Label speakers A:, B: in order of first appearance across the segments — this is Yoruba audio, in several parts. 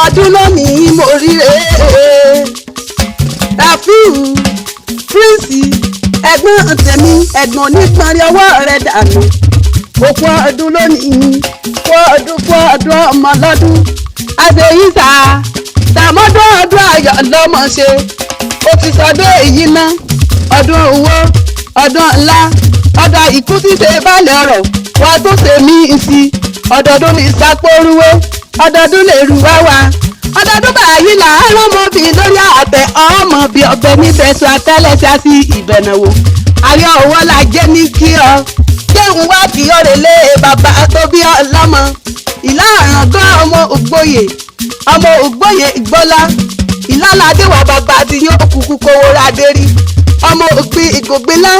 A: ọdún lónìí mo ríre Rafiu Prince ẹ̀gbọ́n tèmi ẹ̀gbọ́n onígbọ̀nrín ọwọ́ rẹ̀ dànù òkú ọdún lónìí kó ọdún ọmọ lọ́dún àṣeyíṣà tàmọ́dún ọdún ayọ̀ lọ́mọ ṣe ó ti sọdún èyí ná ọdún owó ọdún ńlá ọdún ìkú ṣíṣe balẹ̀ ọ̀rọ̀ wà tó ṣe mí sí ọdọọdún ní sápórúwé ọdọọdún lè rú wá wá ọdọọdún báyìí là á rọmọbì lórí àtẹ ọmọ bí ọbẹ níbẹ̀ sọ àtẹlẹsẹ sí ìbẹ̀nàwó ayọ̀ owó la jẹ́ ní kí ọ jẹun wá kí ọ rè lé bàbá tó bí ọlọ́mọ ìlàrangán ọmọ ògbóyè ìgbọ́lá ìlàládé wà bàbá tí yóò kúkú kówó ra dérí ọmọ ògbìn ìgògbélá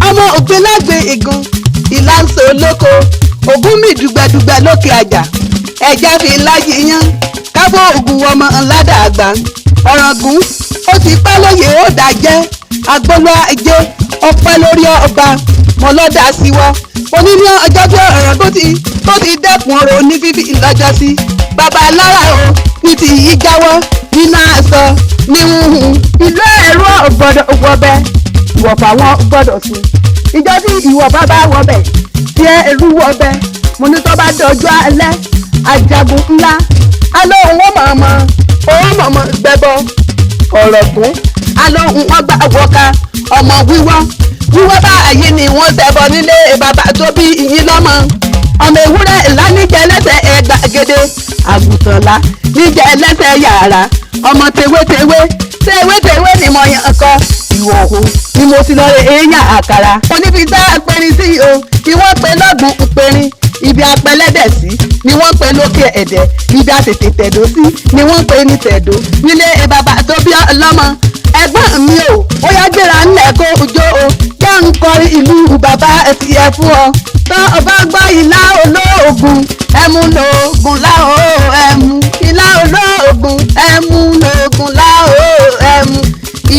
A: ọmọ ògbélá gbé igun ìlànà olóko ògún mi dùgbẹ̀dùgbẹ̀ lókè àjà ẹ̀jẹ̀ fi láyé yán kábọ̀ ògùn ọmọ ńládà àgbà ọ̀ràngún ó ti pẹ́ lóye ó dàjẹ́ agbọ́lọ́ ajé ọpẹ́ lórí ọba mọ́lọ́dà síwọ́ oníní ọjọ́ tí ọ̀ràngún tó ti dẹ́kun ọ̀rọ̀ ní fífi lọ́jọ́ sí bàbá lára o ní ti yí jáwọ́ nínú àṣọ ní huhun ìlú ẹ̀rọ ọ̀gbọ́dọ̀ wọbẹ̀ ìwọ̀fà wọn gbọ́dọ̀ sùn ìjọ tí ìwọ̀fà bá wọbẹ̀ tí ẹrú wọbẹ̀ mo ní tó bá dọjọ́ alẹ́ ajagun ńlá alóhùn wọn mọ̀mọ́ gbẹbọ ọ̀rọ̀ fún alóhùn wọn gbà wọ́ka ọmọ wíwọ́ báyìí ni wọ́n ṣẹbọ nílé bàbá tó bí ìyín lọ́mọ ọmọ ewúrẹ́ ńlá níjẹ ẹlẹ́sẹ̀ ẹgbàgede àgùntàn ńlá níjẹ ẹlẹ́sẹ̀ yàrá ọmọ tewétewé ni mo yàn kọ ìwọ̀hù ni mo ti lọ rẹ èèyàn àkàrà oníbi tá a pẹrin sí o ni wọ́n pe lọ́gbọ̀n pẹrin ibi apẹlẹ́dẹ̀ sí ni wọ́n pe lókè ẹ̀dẹ̀ ibi àtètè tẹ̀dó sí ni wọ́n pe ní tẹ̀dó nílé bàbá tó bí ọlọ́mọ ẹ̀gbọ́n mi o ó yá gbéra ńlẹ̀ kó ojó o yá ń kọrin ìlú bàbá ẹtì ẹ fún ọ tán ọba gbọ́ ìlà olóògùn ẹmu lóògùn láò ẹmu ìlà olóògùn ẹmu lóògùn láò ẹmu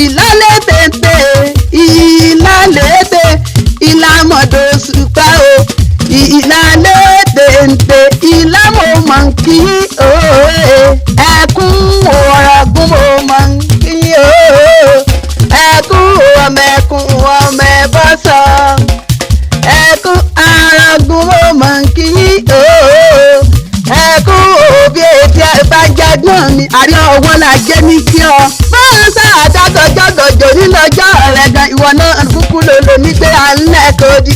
A: ìlàlẹ̀ tètè ìlàmọ̀dọ̀ ṣùpá o ìlàlẹ̀ tètè ìlàmọ̀ mọ̀ kí o ẹkún ọ̀rọ̀gún mọ̀ kí o ẹkún ọmọ ẹbọ́sọ̀ ẹkún arọ̀gún mọ̀ kí o ẹkún òbí ètí ìbájágbọ́n mi àrí ọwọ́ la jẹ́ ní kí ọ. máa sáà dágọjọ́gọjọ́ nílọ́jọ́ rẹ̀ gan ìwọ náà kúkú lòlò nígbé à ń lẹ́kọ̀ọ́ di